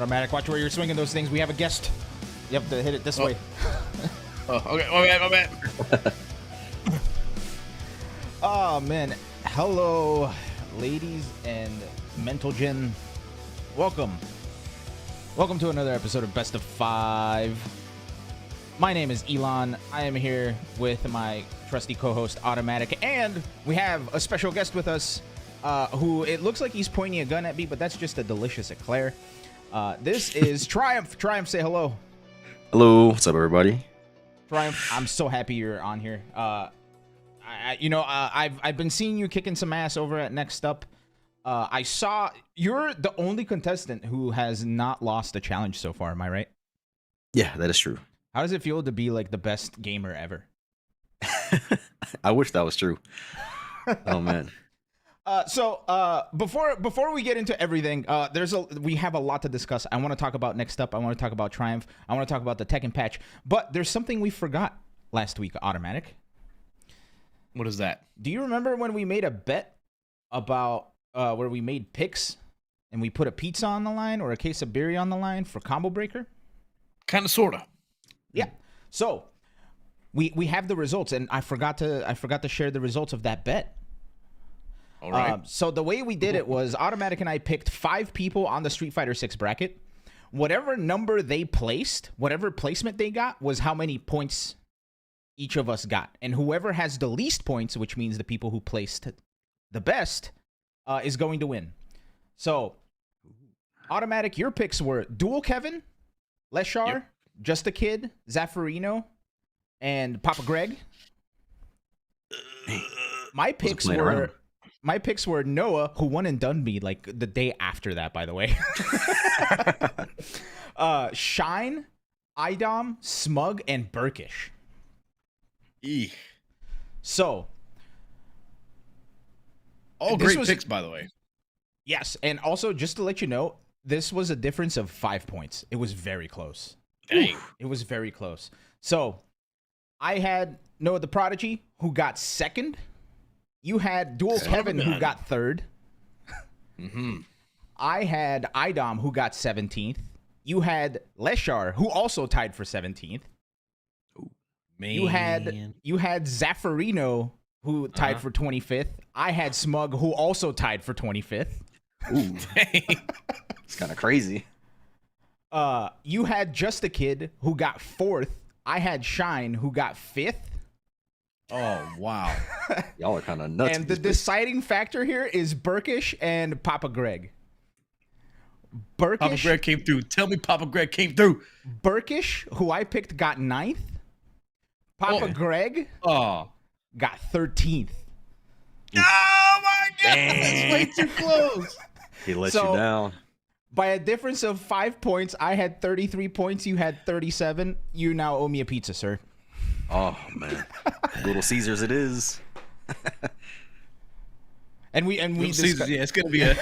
Automatic, watch where you're swinging those things. We have a guest. You have to hit it this way. Oh, okay. My bad. Oh, man. Hello, ladies and mental gen. Welcome. Welcome to another episode of Best of 5. My name is Elon. I am here with my trusty co-host, Automatic. And we have a special guest with us who it looks like he's pointing a gun at me, but that's just a delicious eclair. This is Triumph. Triumph, say hello. Hello. What's up, everybody? Triumph, I'm so happy you're on here. I've been seeing you kicking some ass over at Next Up. I saw you're the only contestant who has not lost a challenge so far. Am I right? Yeah, that is true. How does it feel to be like the best gamer ever? I wish that was true. Oh man. Before we get into everything, we have a lot to discuss. I want to talk about Next Up. I want to talk about Triumph. I want to talk about the Tekken patch. But there's something we forgot last week, Automatic. What is that? Do you remember when we made a bet about where we made picks and we put a pizza on the line or a case of beer on the line for Combo Breaker? Kind of, sorta. Yeah. So we have the results, and I forgot to share the results of that bet. All right. So the way we did it was Automatic and I picked 5 people on the Street Fighter 6 bracket. Whatever number they placed, whatever placement they got, was how many points each of us got. And whoever has the least points, which means the people who placed the best, is going to win. So, Automatic, your picks were Dual Kevin, Leshar, Yep. Just a Kid, Zaffarino, and Papa Greg. My picks were Noah, who won and done me like the day after that, by the way. Shine, Idom, Smug, and Burkish. Eek. So, All great picks, by the way. Yes, and also just to let you know, this was a difference of 5 points. It was very close. Dang. It was very close. So, I had Noah the Prodigy, who got second. You had Dual Kevin, who got third. Mm-hmm. I had Idom, who got 17th. You had Leshar, who also tied for 17th. Man. You had Zaffarino, who tied for 25th. I had Smug, who also tied for 25th. Ooh, it's kind of crazy. You had Just a Kid, who got 4th. I had Shine, who got 5th. Oh, wow. Y'all are kind of nuts. And the deciding factor here is Burkish and Papa Greg. Papa Greg came through. Tell me Papa Greg came through. Burkish, who I picked, got 9th. Papa Greg got 13th. Oh, my God. That's way too close. He let you down. By a difference of 5 points, I had 33 points. You had 37. You now owe me a pizza, sir. Oh, man. Little Caesars it is. And we Caesars, yeah, it's going to be you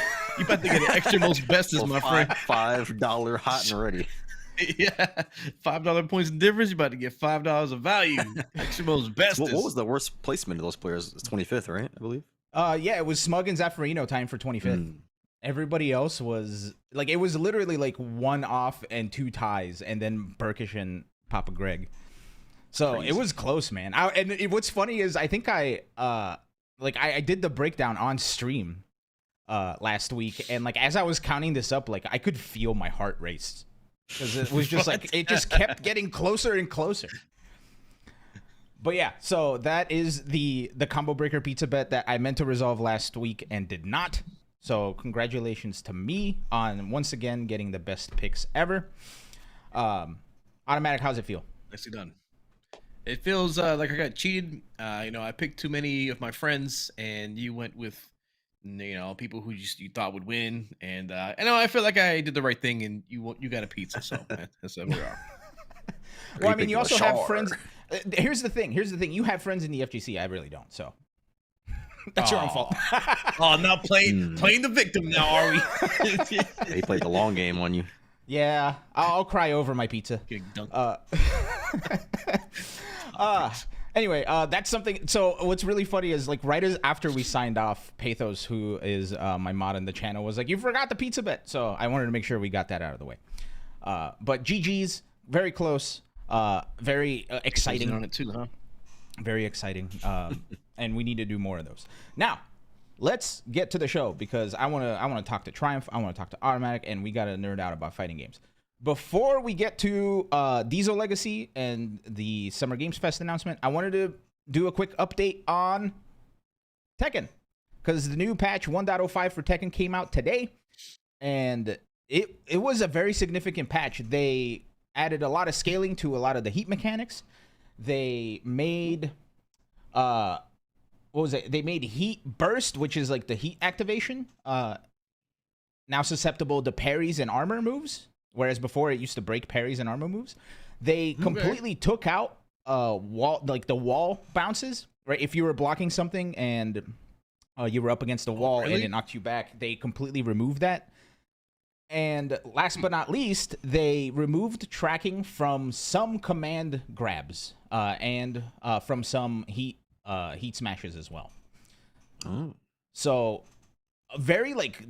about to get an extra most bestest, my friend. $5 hot and ready. Yeah, $5 points in difference. You're about to get $5 of value. Extra most bestest. What was the worst placement of those players? It's 25th, right? I believe. Yeah, it was Smug and Zaffarino tying for 25th. Everybody else was like, it was literally like 1 off and 2 ties, and then Burkish and Papa Greg. So crazy. It was close, man. What's funny is I think I did the breakdown on stream last week, and like as I was counting this up, like I could feel my heart race because it was just like it just kept getting closer and closer. But yeah, so that is the Combo Breaker pizza bet that I meant to resolve last week and did not. So congratulations to me on once again getting the best picks ever. Automatic, how's it feel? Nicely done. It feels like I got cheated. I picked too many of my friends, and you went with, people who you thought would win. And I feel like I did the right thing, and you got a pizza. So that's where we are. Well, I mean, you also have friends. Here's the thing. You have friends in the FGC. I really don't. So that's your own fault. Not playing the victim now, are we? He played the long game on you. Yeah, I'll cry over my pizza. Anyway, that's something. So what's really funny is like right as after we signed off, Pathos, who is my mod in the channel, was like, "You forgot the pizza bet." So I wanted to make sure we got that out of the way. But GG's, very close, very exciting. On it too, huh? Very exciting. And we need to do more of those. Now, let's get to the show because I want to talk to Triumph, I want to talk to Automatic, and we got to nerd out about fighting games. Before we get to Diesel Legacy and the Summer Games Fest announcement, I wanted to do a quick update on Tekken because the new patch 1.05 for Tekken came out today, and it was a very significant patch. They added a lot of scaling to a lot of the heat mechanics. They made what was it? They made Heat Burst, which is like the heat activation, now susceptible to parries and armor moves. Whereas before it used to break parries and armor moves. They completely took out wall, like the wall bounces, right? If you were blocking something and you were up against a wall and it knocked you back, they completely removed that. And last but not least, they removed tracking from some command grabs and from some heat smashes as well. Oh. So a very like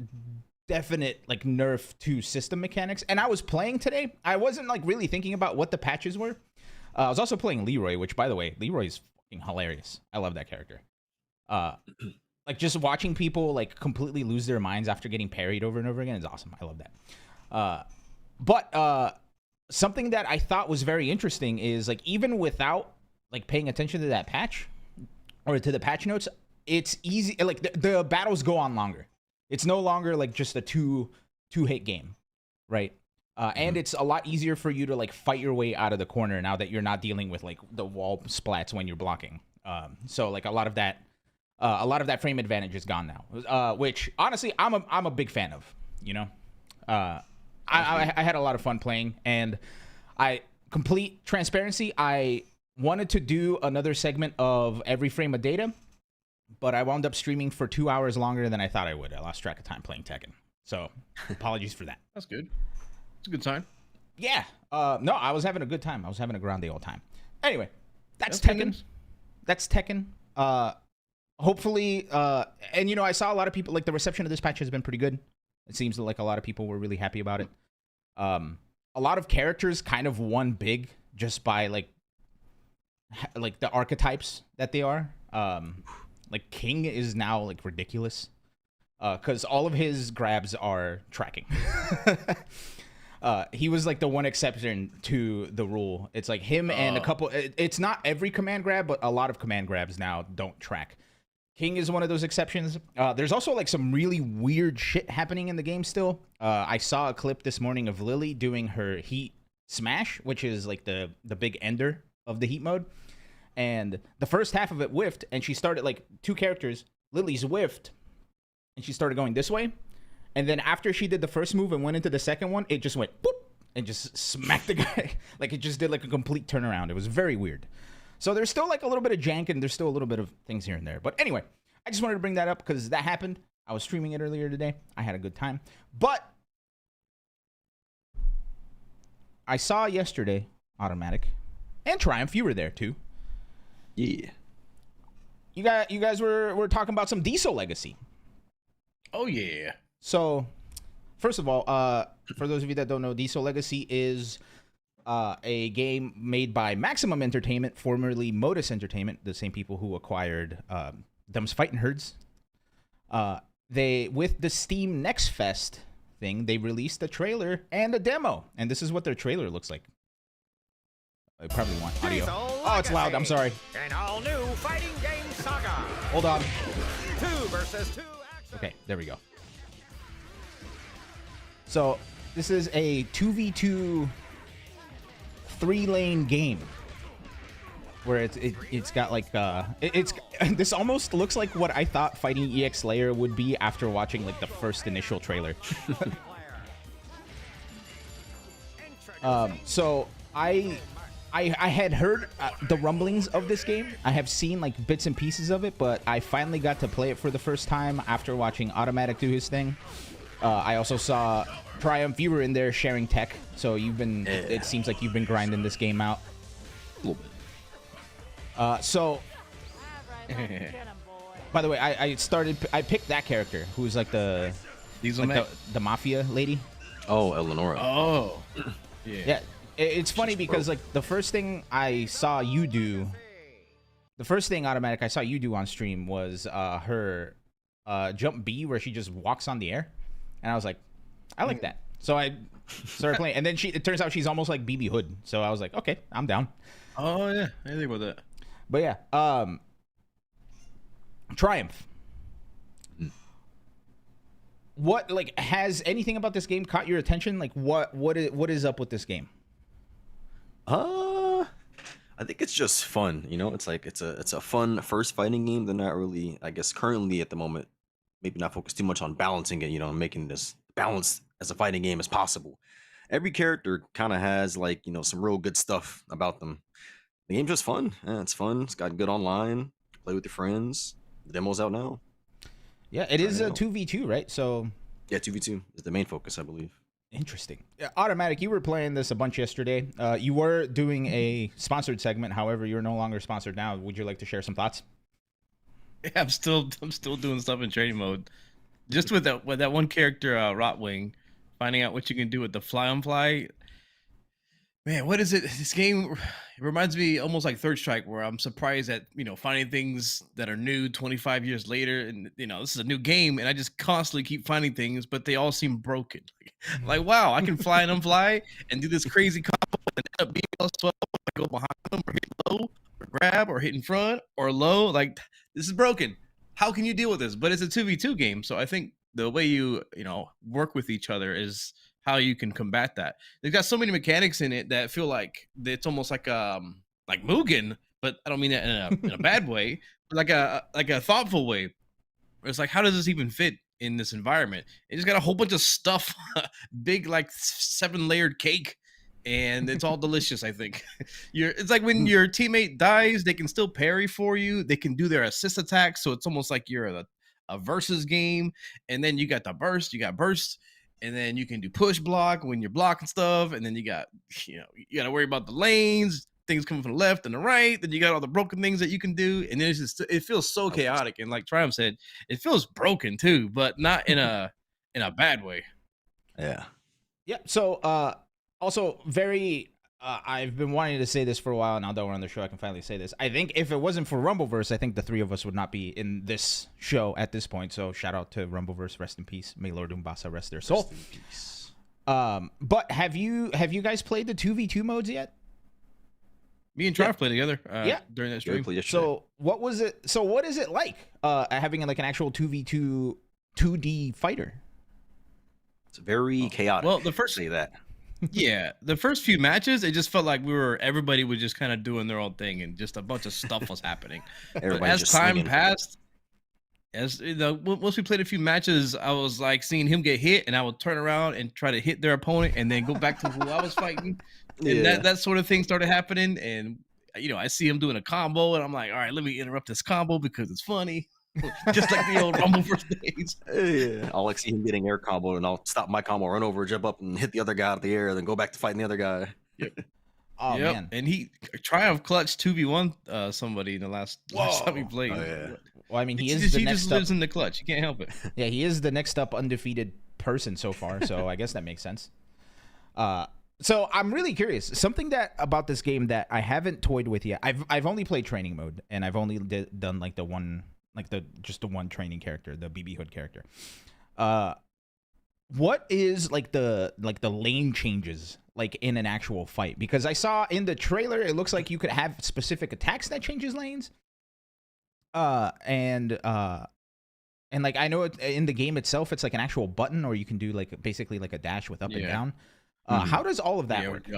definite like nerf to system mechanics. And I was playing today. I wasn't like really thinking about what the patches were. I was also playing Leroy, which by the way, Leroy is fucking hilarious. I love that character. Like just watching people like completely lose their minds after getting parried over and over again is awesome. I love that. But something that I thought was very interesting is like even without like paying attention to that patch or to the patch notes, it's easy. Like the battles go on longer. It's no longer like just a two hit game, right? And it's a lot easier for you to like fight your way out of the corner now that you're not dealing with like the wall splats when you're blocking. So like a lot of that frame advantage is gone now, which honestly I'm a big fan of. You know, I had a lot of fun playing, and complete transparency, I wanted to do another segment of every frame of data. But I wound up streaming for 2 hours longer than I thought I would. I lost track of time playing Tekken. So, apologies for that. That's good. It's a good sign. Yeah. No, I was having a good time. I was having a grande old time. Anyway, that's Tekken. That's Tekken. Hopefully, and you know, I saw a lot of people, like the reception of this patch has been pretty good. It seems like a lot of people were really happy about it. A lot of characters kind of won big just by like the archetypes that they are. Like King is now like ridiculous because all of his grabs are tracking. He was like the one exception to the rule. It's like him and a couple. It's not every command grab, but a lot of command grabs now don't track. King is one of those exceptions. There's also like some really weird shit happening in the game still. I saw a clip this morning of Lily doing her heat smash, which is like the big ender of the heat mode. And the first half of it whiffed, and she started like two characters. Lily's whiffed, and she started going this way. And then after she did the first move and went into the second one, it just went boop and just smacked the guy. Like it just did like a complete turnaround. It was very weird. So there's still like a little bit of jank, and there's still a little bit of things here and there. But anyway, I just wanted to bring that up because that happened. I was streaming it earlier today. I had a good time. But I saw yesterday, Automatic, and Triumph, you were there too. Yeah. You guys were talking about some Diesel Legacy. Oh yeah. So, first of all, for those of you that don't know, Diesel Legacy is a game made by Maximum Entertainment, formerly Modus Entertainment, the same people who acquired Them's Fightin' Herds. They, with the Steam Next Fest thing, they released a trailer and a demo, and this is what their trailer looks like. I probably want audio. Oh, it's loud. I'm sorry. An all-new fighting game saga. Hold on. 2 versus 2 action. Okay, there we go. So this is a 2v2 3-lane game where it's got like it's this almost looks like what I thought Fighting EX Slayer would be after watching like the first initial trailer. So I had heard the rumblings of this game. I have seen like bits and pieces of it, but I finally got to play it for the first time after watching Automatic do his thing. I also saw Triumph. You were in there sharing tech, so you've been. Yeah. It seems like you've been grinding this game out. A little bit. So, by the way, I picked that character who's like the mafia lady. Oh, Eleonora. Oh. Yeah, it's funny because like the first thing I saw you do, the first thing automatic I saw you do on stream was her jump B where she just walks on the air, and I was like, I like that. So I started playing, and then it turns out she's almost like BB Hood. So I was like, okay, I'm down. Oh yeah, I think about that. But yeah, Triumph. What like has anything about this game caught your attention? Like what is up with this game? I think it's just fun. You know, it's like it's a fun first fighting game. They're not really, I guess, currently at the moment, maybe not focused too much on balancing it. You know, making this balanced as a fighting game as possible. Every character kind of has like some real good stuff about them. The game's just fun. Yeah, it's fun. It's got good online. Play with your friends. The demo's out now. Yeah, it is a 2v2, right? So yeah, 2v2 is the main focus, I believe. Interesting. Yeah, Automatic, you were playing this a bunch yesterday. You were doing a sponsored segment. However, you're no longer sponsored now. Would you like to share some thoughts? Yeah, I'm still doing stuff in training mode. Just with that one character, Rotwing, finding out what you can do with the fly on fly. Man, what is it? This game it reminds me almost like Third Strike, where I'm surprised at finding things that are new 25 years later, and this is a new game, and I just constantly keep finding things, but they all seem broken. Like wow, I can fly and unfly and do this crazy combo and end up being plus 12. I go behind them or hit low or grab or hit in front or low. Like this is broken. How can you deal with this? But it's a 2v2 game, so I think the way you work with each other is how you can combat that. They've got so many mechanics in it that feel like it's almost like Mugen, but I don't mean that in a bad way, but like a thoughtful way. It's like, how does this even fit in this environment? It just got a whole bunch of stuff, big like 7-layered cake, and it's all delicious. I think it's like when your teammate dies, they can still parry for you. They can do their assist attacks, so it's almost like you're a versus game. And then you got the burst, you got burst. And then you can do push block when you're blocking stuff. And then you got, you got to worry about the lanes, things coming from the left and the right. Then you got all the broken things that you can do. And then it feels so chaotic. And like Triumph said, it feels broken too, but not in a bad way. Yeah. Yeah. So also very, I've been wanting to say this for a while. Now that we're on the show, I can finally say this. I think if it wasn't for Rumbleverse, I think the three of us would not be in this show at this point. So shout out to Rumbleverse, rest in peace. May Lord Umbasa rest their soul. Rest in peace. But have you guys played the 2v2 modes yet? Me and Triumph played together. During that stream. So what was it? So what is it like having like an actual 2v2 2D fighter? It's very chaotic. Well, the first say that. Yeah, the first few matches, it just felt like everybody was just kind of doing their own thing, and just a bunch of stuff was happening. But as time passed, once we played a few matches, I was like seeing him get hit, and I would turn around and try to hit their opponent, and then go back to who I was fighting, and that sort of thing started happening. And I see him doing a combo, and I'm like, all right, let me interrupt this combo because it's funny. Just like the old Rumbleverse days. Yeah. I'll like see him getting air combo, and I'll stop my combo, run over, jump up, and hit the other guy out of the air, then go back to fighting the other guy. Yep. Oh man. And he Triumph clutched 2v1 somebody in the last time he played. Oh, yeah. Well, I mean, he just lives in the clutch. You can't help it. Yeah, he is the next up undefeated person so far. So I guess that makes sense. So I'm really curious. Something about this game that I haven't toyed with yet. I've only played training mode, and I've only done like the one. Like just the one training character, the BB Hood character. What is like the lane changes like in an actual fight? Because I saw in the trailer, it looks like you could have specific attacks that changes lanes. And like I know in the game itself, it's like an actual button, or you can do like basically like a dash with up and down. How does all of that work?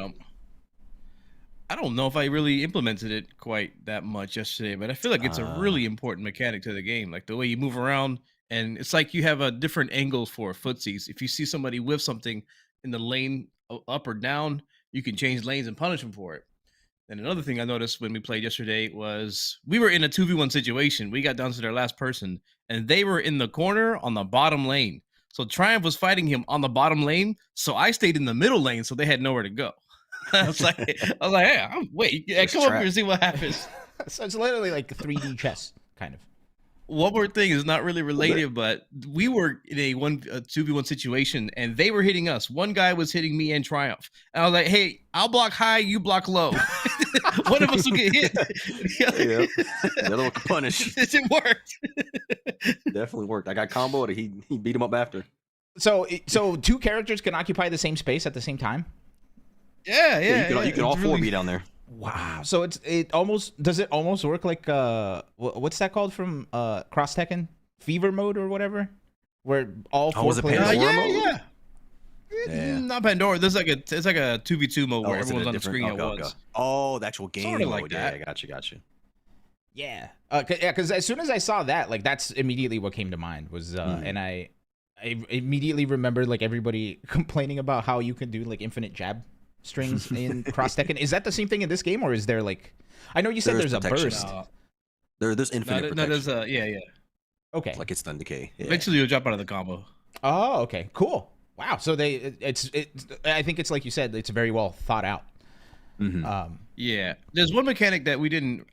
I don't know if I really implemented it quite that much yesterday, but I feel like it's a really important mechanic to the game. Like the way you move around, and it's like you have a different angles for footsies. If you see somebody with something in the lane up or down, you can change lanes and punish them for it. And another thing I noticed when we played yesterday was we were in a 2v1 situation. We got down to their last person, and they were in the corner on the bottom lane. So Triumph was fighting him on the bottom lane, so I stayed in the middle lane, so they had nowhere to go. I was like, hey, wait, come up here and see what happens. So it's literally like 3D chess, kind of. one more thing is not really related, but we were in a 2v1 situation, and they were hitting us. One guy was hitting me and Triumph. And I was like, "Hey, I'll block high, you block low. One of us will get hit." Yeah, the other one could punish. It worked. Definitely worked. I got comboed. He beat him up after. So two characters can occupy the same space at the same time. Yeah. You can all four be down there. Wow. So does it almost work like what's that called from Cross Tekken? Fever mode or whatever? Where all four was it players Pandora mode? Yeah. Not Pandora. It's like a 2v2 mode where is it everyone's a on the different- screen at okay. once. Oh, the actual game Sorta mode. like Yeah, that. got you. Yeah. Because as soon as I saw that, like that's immediately what came to mind was and I immediately remembered like everybody complaining about how you can do like infinite jab strings in Cross Tekken. Is that the same thing in this game, or is there like? I know you said there's a protection. burst. There's infinite No, protection. there's yeah. Okay. Like it's stun decay. Yeah. Eventually you'll drop out of the combo. Oh, okay, cool. Wow. So I think it's like you said, it's very well thought out. Mm-hmm. Yeah, there's one mechanic that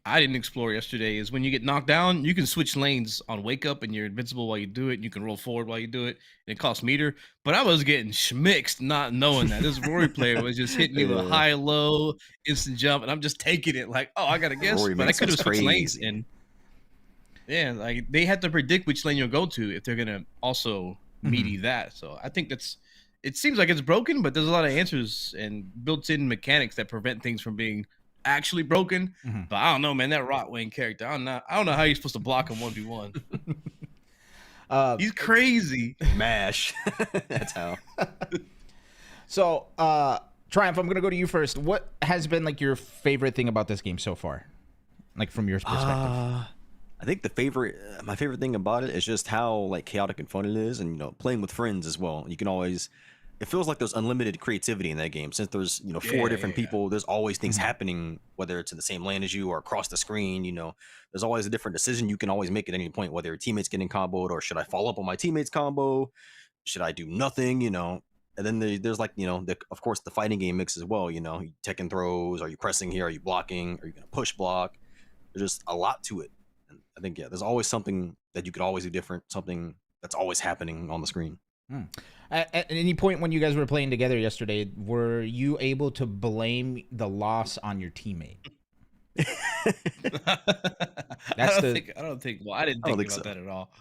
I didn't explore yesterday. Is when you get knocked down, you can switch lanes on wake up, and you're invincible while you do it. And you can roll forward while you do it, and it costs meter. But I was getting schmixed, not knowing that this Rory player was just hitting me with high, low, instant jump, and I'm just taking it like, oh, I gotta guess, Rory but I makes could have us switched lanes. crazy. And yeah, like they have to predict which lane you'll go to if they're gonna also meaty that. So I think it seems like it's broken, but there's a lot of answers and built-in mechanics that prevent things from being actually broken. But I don't know, man. That Rotwang character, I don't know how you're supposed to block him 1v1. He's crazy. Mash. That's how. So, Triumph, I'm gonna go to you first. What has been like your favorite thing about this game so far, like from your perspective? I think my favorite thing about it is just how like chaotic and fun it is, and playing with friends as well. You can always, it feels like there's unlimited creativity in that game. Since there's four different people, there's always things happening, whether it's in the same lane as you or across the screen. There's always a different decision you can always make at any point, whether your teammate's getting comboed or should I follow up on my teammate's combo, should I do nothing, and then there's like of course the fighting game mix as well. You Tekken throws, are you pressing here, are you blocking, are you gonna push block? There's just a lot to it. I think, there's always something that you could always do different, something that's always happening on the screen. At any point when you guys were playing together yesterday, were you able to blame the loss on your teammate? I don't think about that at all.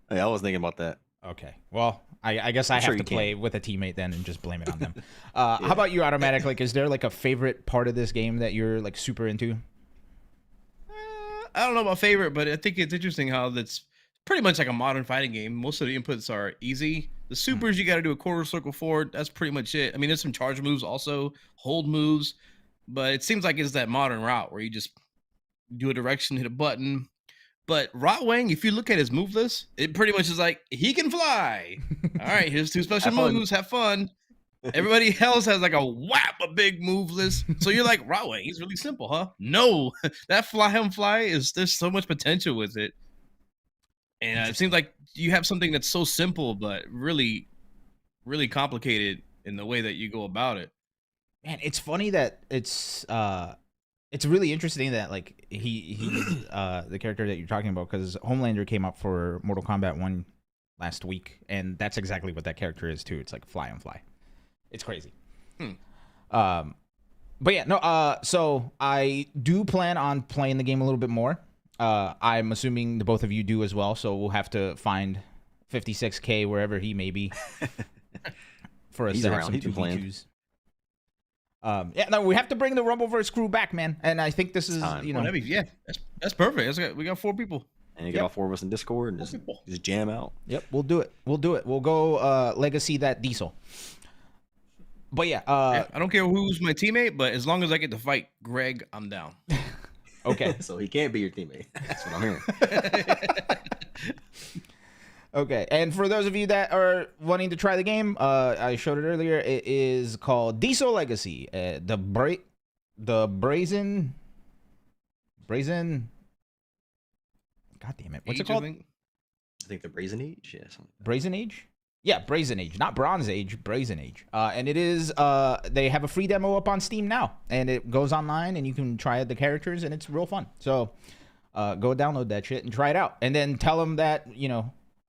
Yeah, I was thinking about that. Okay. Well, I guess I have to play with a teammate then and just blame it on them. How about you, Automatic? Like, is there like a favorite part of this game that you're like super into? I don't know about favorite, but I think it's interesting how that's pretty much like a modern fighting game. Most of the inputs are easy. The supers, you got to do a quarter circle forward. That's pretty much it. I mean, there's some charge moves also, hold moves, but it seems like it's that modern route where you just do a direction, hit a button. But Rotwang, if you look at his move list, it pretty much is like, he can fly. All right, here's 2 special moves. Have fun. Everybody else has like a big move list. So you're like, Rotwang, he's really simple, huh? No, that fly, there's so much potential with it. And it seems like you have something that's so simple, but really, really complicated in the way that you go about it. Man, it's funny that it's really interesting that like he's the character that you're talking about, because Homelander came up for Mortal Kombat 1 last week, and that's exactly what that character is too. It's like fly on fly. It's crazy. But yeah, no. So I do plan on playing the game a little bit more. I'm assuming the both of you do as well. So we'll have to find 56K wherever he may be for us to have some 2v2s. Yeah, no, we have to bring the Rumbleverse crew back, man. And I think this is, that's perfect. We got 4 people. And you get all 4 of us in Discord and just jam out. Yep, we'll do it. We'll go legacy that diesel. But yeah, I don't care who's my teammate, but as long as I get to fight Greg, I'm down. Okay. So he can't be your teammate. That's what I'm hearing. Okay, and for those of you that are wanting to try the game, I showed it earlier. It is called Diesel Legacy. The brazen. God damn it! What's it called? I think the Brazen Age. Yeah. Brazen Age. Yeah, Brazen Age, not Bronze Age, Brazen Age. And it is, they have a free demo up on Steam now, and it goes online, and you can try the characters, and it's real fun. So, go download that shit and try it out, and then tell them that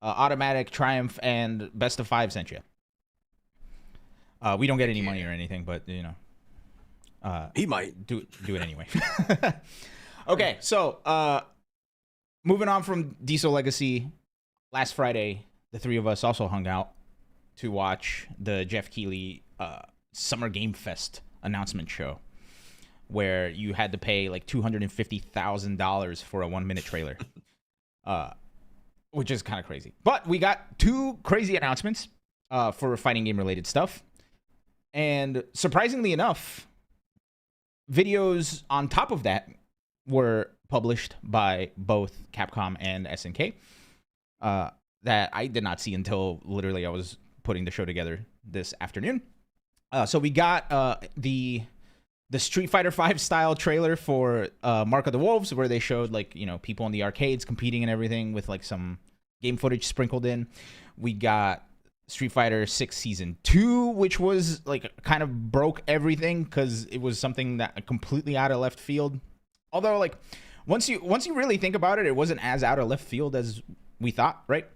Automatic, Triumph, and Best of 5 sent you. We don't get any money or anything, but he might do it anyway. Okay, so moving on from Diesel Legacy, last Friday the three of us also hung out to watch the Jeff Keighley Summer Game Fest announcement show, where you had to pay like $250,000 for a 1-minute trailer, which is kind of crazy. But we got 2 crazy announcements for fighting game related stuff. And surprisingly enough, videos on top of that were published by both Capcom and SNK that I did not see until literally I was putting the show together this afternoon. So we got the Street Fighter V style trailer for Mark of the Wolves, where they showed people in the arcades competing and everything with like some game footage sprinkled in. We got Street Fighter 6 Season 2, which was like kind of broke everything because it was something that completely out of left field. Although like once you really think about it, it wasn't as out of left field as we thought, right?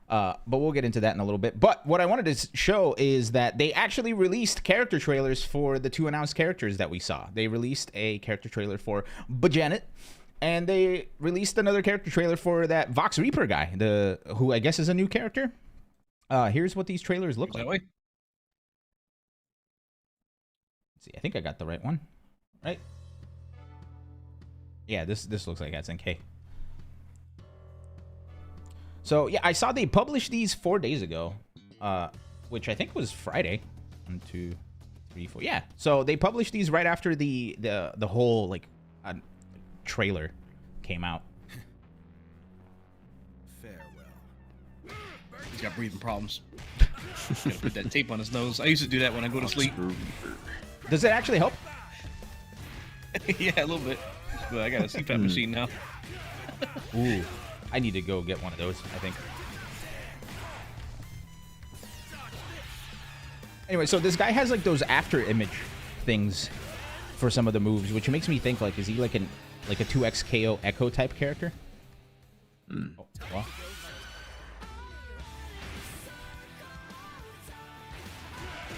But we'll get into that in a little bit. But what I wanted to show is that they actually released character trailers for the 2 announced characters that we saw. They released a character trailer for Bajanet, and they released another character trailer for that Vox Reaper guy, who I guess is a new character. Here's what these trailers look like. Let's see, I think I got the right one, right? Yeah, this looks like SNK. So yeah, I saw they published these 4 days ago, which I think was Friday. 1, 2, 3, 4. Yeah. So they published these right after the whole trailer came out. He's got breathing problems. Gotta put that tape on his nose. I used to do that when I go to sleep. Does it actually help? Yeah, a little bit. But I got a CPAP machine now. Ooh, I need to go get one of those, I think. Anyway, so this guy has like those after image things for some of the moves, which makes me think like, is he like a 2x KO Echo type character? Oh, well.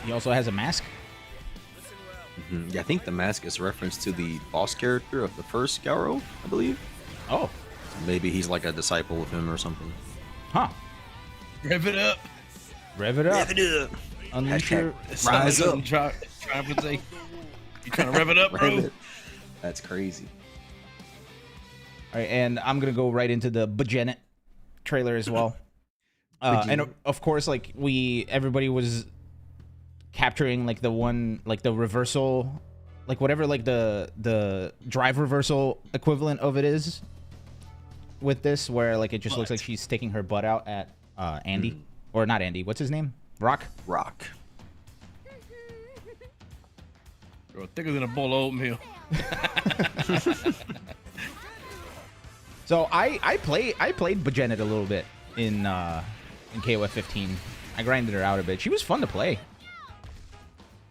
He also has a mask. Yeah, I think the mask is a reference to the boss character of the first Garo, I believe. Oh. Maybe he's like a disciple of him or something. Huh. Rev it up. Rev it up. Rev it up. Unleash your... Rise up. Try to say, you trying to rev it up, bro? Rev it. That's crazy. All right, and I'm going to go right into the Bajanet trailer as well. And of course, like everybody was capturing like the reversal, like whatever like the drive reversal equivalent of it is with this, where like it just looks like she's sticking her butt out at Andy, or not Andy, what's his name? Rock. Bro, thicker than a bowl of oatmeal. So I played Bajanet a little bit in KOF 15. I grinded her out a bit. She was fun to play.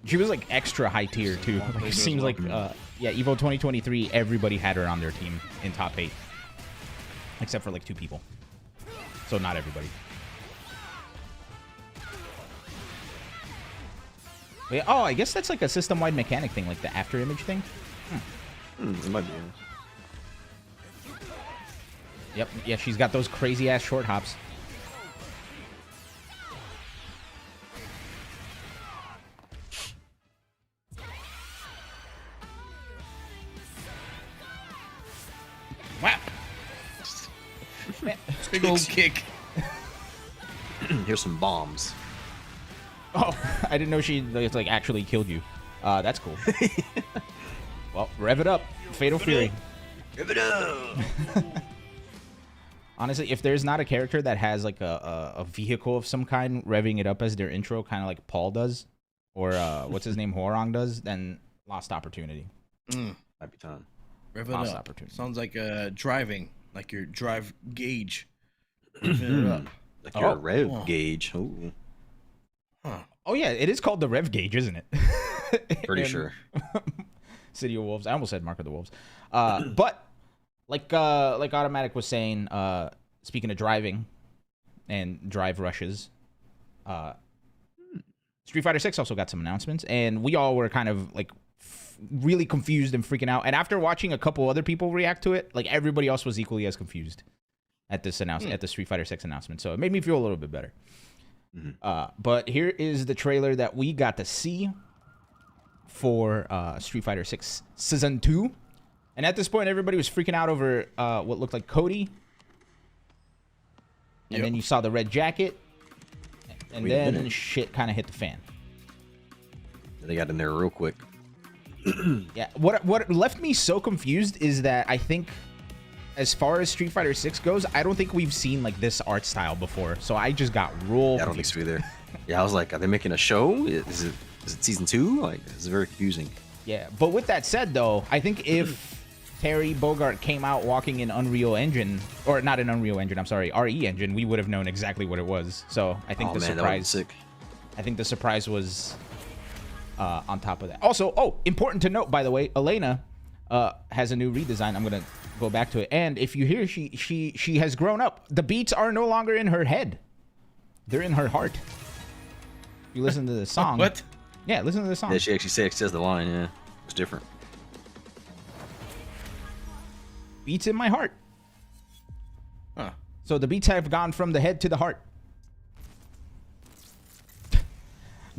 She was like extra high tier too. Like, it seems like yeah, Evo 2023, everybody had her on their team in top 8, except for like 2 people. So not everybody. But yeah, oh, I guess that's like a system-wide mechanic thing, like the after image thing. It might be. Yep, yeah, she's got those crazy ass short hops. Whap! Big old kick. Here's some bombs. Oh, I didn't know she like actually killed you. That's cool. Well, rev it up, Fatal Fury. Rev it up. Honestly, if there's not a character that has like a vehicle of some kind revving it up as their intro, kind of like Paul does, or what's his name, Horong does, then lost opportunity. Might be time. Rev it Lost up. opportunity. Sounds like driving, like your drive gauge. Revving it up. Like your rev gauge. Ooh. Huh. Oh yeah, it is called the Rev Gauge, isn't it? Pretty sure. City of Wolves. I almost said Mark of the Wolves. But like Automatic was saying, speaking of driving and drive rushes, Street Fighter 6 also got some announcements, and we all were kind of like really confused and freaking out. And after watching a couple other people react to it, like everybody else was equally as confused at this announcement, at the Street Fighter 6 announcement. So it made me feel a little bit better. But here is the trailer that we got to see for Street Fighter 6 Season 2. And at this point, everybody was freaking out over what looked like Cody. And then you saw the red jacket. And then shit kind of hit the fan. They got in there real quick. Yeah, what left me so confused is that I think as far as Street Fighter 6 goes, I don't think we've seen like this art style before. So I just got real I don't think so either. Yeah, I was like, are they making a show? Is it season 2? Like, it's very confusing. Yeah, but with that said though, I think if Terry Bogard came out walking in Unreal Engine, or not in Unreal Engine, I'm sorry, RE Engine, we would have known exactly what it was. So I think I think the surprise was on top of that. Also, important to note, by the way, Elena has a new redesign. I'm gonna go back to it, and if you hear, she has grown up. The beats are no longer in her head; they're in her heart. If you listen to the song. What? Yeah, listen to the song. Yeah, she actually says the line. Yeah, it's different. Beats in my heart. Huh. So the beats have gone from the head to the heart.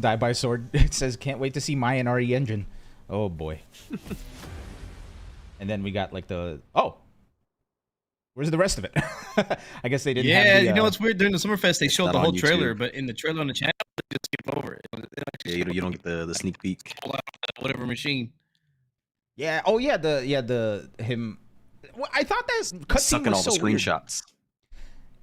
Die by Sword. It says, can't wait to see Mayan RE Engine. Oh, boy. And then we got like where's the rest of it? I guess they didn't have the, you know what's weird? During the Summerfest, they showed the whole trailer, YouTube. but in the trailer on the channel, they just skip over it. Yeah, you don't get the sneak peek. Pull out whatever machine. Yeah. Oh, yeah. Him. Well, I thought that cutscene Sucking was all so the weird. screenshots.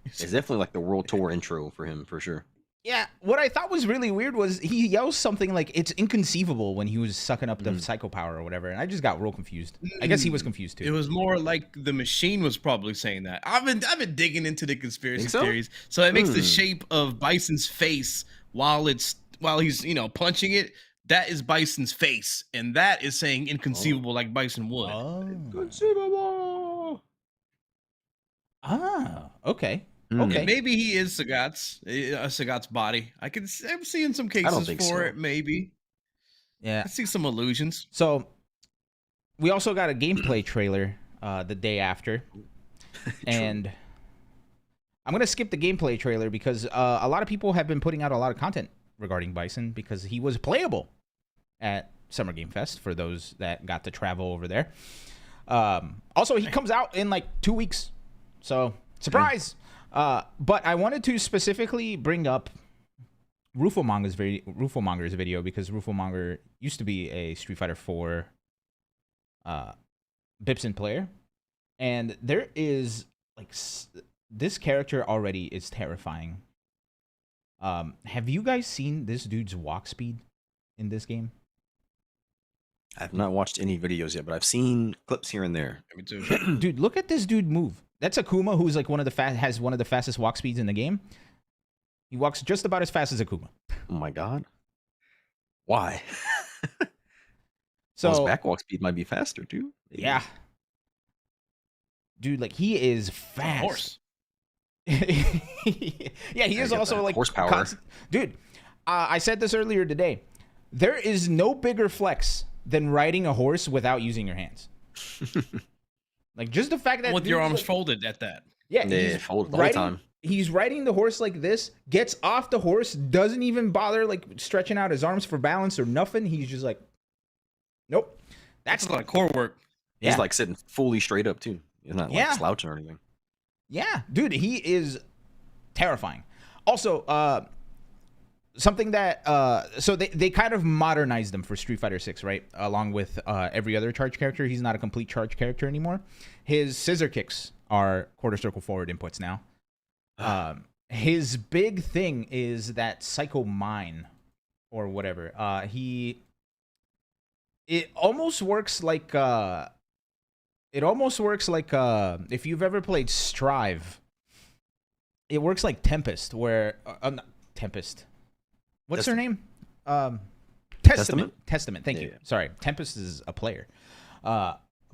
It's definitely like the World Tour intro for him, for sure. Yeah, what I thought was really weird was he yells something like, it's inconceivable when he was sucking up the psycho power or whatever, and I just got real confused. I guess he was confused too. It was more like the machine was probably saying that. I've been digging into the conspiracy theories. So it makes the shape of Bison's face while he's punching it. That is Bison's face, and that is saying inconceivable like Bison would. Inconceivable. Okay. Okay, maybe he is Sagat's body. I'm seeing some cases for it. Maybe. Yeah, I see some illusions. So we also got a gameplay trailer the day after, and I'm gonna skip the gameplay trailer because a lot of people have been putting out a lot of content regarding Bison because he was playable at Summer Game Fest for those that got to travel over there. Also, he comes out in like 2 weeks, so surprise. But I wanted to specifically bring up Rufomonger's video because Rufomonger used to be a Street Fighter 4 Bipson player, and there is like this character already is terrifying. Have you guys seen this dude's walk speed in this game? I've not watched any videos yet, but I've seen clips here and there. Me too. Dude, look at this dude move. That's Akuma, who's like has one of the fastest walk speeds in the game. He walks just about as fast as Akuma. Oh my god. Why? So his back walk speed might be faster too. Maybe. Yeah. Dude, like he is fast. Horse. Yeah, he is also like horsepower. Dude, I said this earlier today. There is no bigger flex than riding a horse without using your hands. Like just the fact that with your arms folded at that. Yeah, folded the whole time. He's riding the horse like this, gets off the horse, doesn't even bother like stretching out his arms for balance or nothing. He's just like, nope. That's a lot of core work. Yeah. He's like sitting fully straight up too. He's not like slouching or anything. Yeah, dude, he is terrifying. Also, something that so they kind of modernized him for Street Fighter 6, right? Along with every other charge character, he's not a complete charge character anymore. His scissor kicks are quarter circle forward inputs now. His big thing is that Psycho Mine or whatever. It almost works like if you've ever played Strive. It works like Tempest, where not Tempest. What's her name? Testament. Thank you. Sorry, Tempest is a player.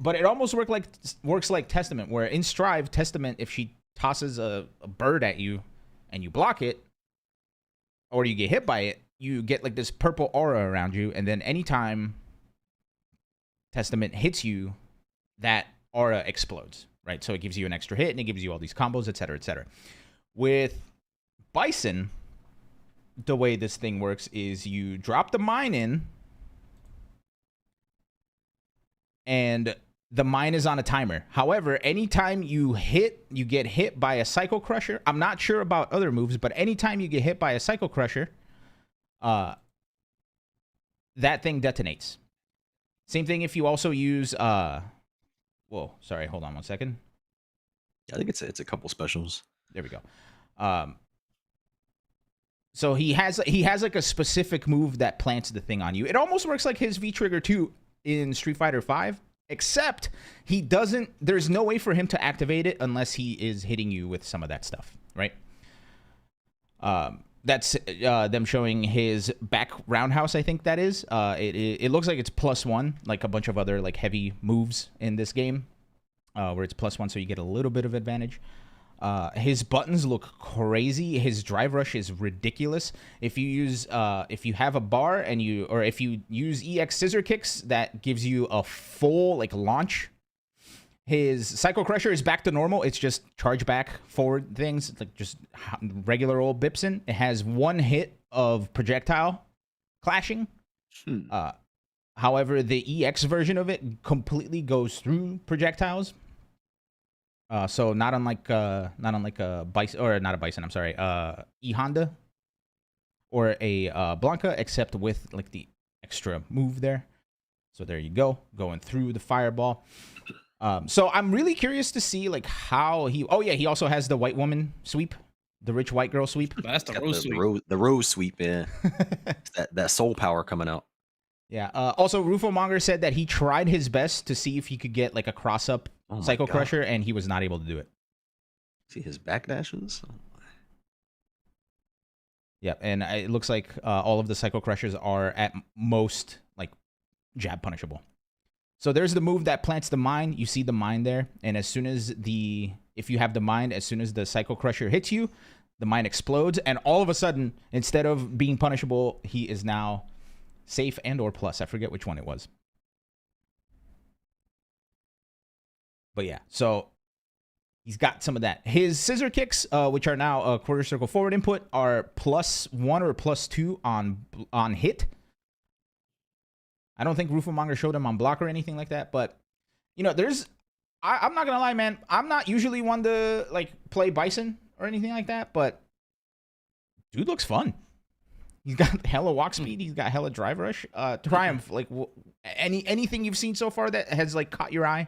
but it almost works like Testament, where in Strive, Testament, if she tosses a bird at you and you block it, or you get hit by it, you get like this purple aura around you, and then anytime Testament hits you, that aura explodes, right? So it gives you an extra hit, and it gives you all these combos, etc., etc. With Bison, the way this thing works is you drop the mine in, and the mine is on a timer. However, anytime you get hit by a Psycho Crusher. I'm not sure about other moves, but anytime you get hit by a Psycho Crusher, that thing detonates. Same thing if you also use whoa, sorry, hold on one second. I think it's a couple specials. There we go. So he has like a specific move that plants the thing on you. It almost works like his V Trigger 2 in Street Fighter 5, except he doesn't. There's no way for him to activate it unless he is hitting you with some of that stuff, right? That's them showing his back roundhouse. I think that is. It looks like it's +1, like a bunch of other like heavy moves in this game, where it's +1, so you get a little bit of advantage. His buttons look crazy. His drive rush is ridiculous. If you have a bar or if you use EX scissor kicks, that gives you a full like launch. His Psycho Crusher is back to normal. It's just charge back forward things. It's like just regular old Bipson. It has one hit of projectile clashing. However, the EX version of it completely goes through projectiles. So not unlike a Bison, or not a Bison, I'm sorry, E Honda or a Blanca, except with like the extra move there. So there you go, going through the fireball. So I'm really curious to see like how he. Oh yeah, he also has the white woman sweep, the rich white girl sweep. That's the rose sweep. The rose sweep, yeah. that soul power coming out. Yeah. Also, Rufo Monger said that he tried his best to see if he could get like a cross up Psycho Crusher, and he was not able to do it. See his backdashes. Yeah, and it looks like all of the Psycho Crushers are at most like jab punishable. So there's the move that plants the mine. You see the mine there, and if you have the mine, as soon as the Psycho Crusher hits you, the mine explodes, and all of a sudden, instead of being punishable, he is now safe and/or plus. I forget which one it was. But yeah, so he's got some of that. His scissor kicks, which are now a quarter circle forward input, are +1 or +2 on hit. I don't think Rufo Monger showed him on block or anything like that, but you know, I'm not gonna lie, man. I'm not usually one to like play Bison or anything like that, but dude looks fun. He's got hella walk speed. He's got hella drive rush. Triumph, like anything you've seen so far that has like caught your eye?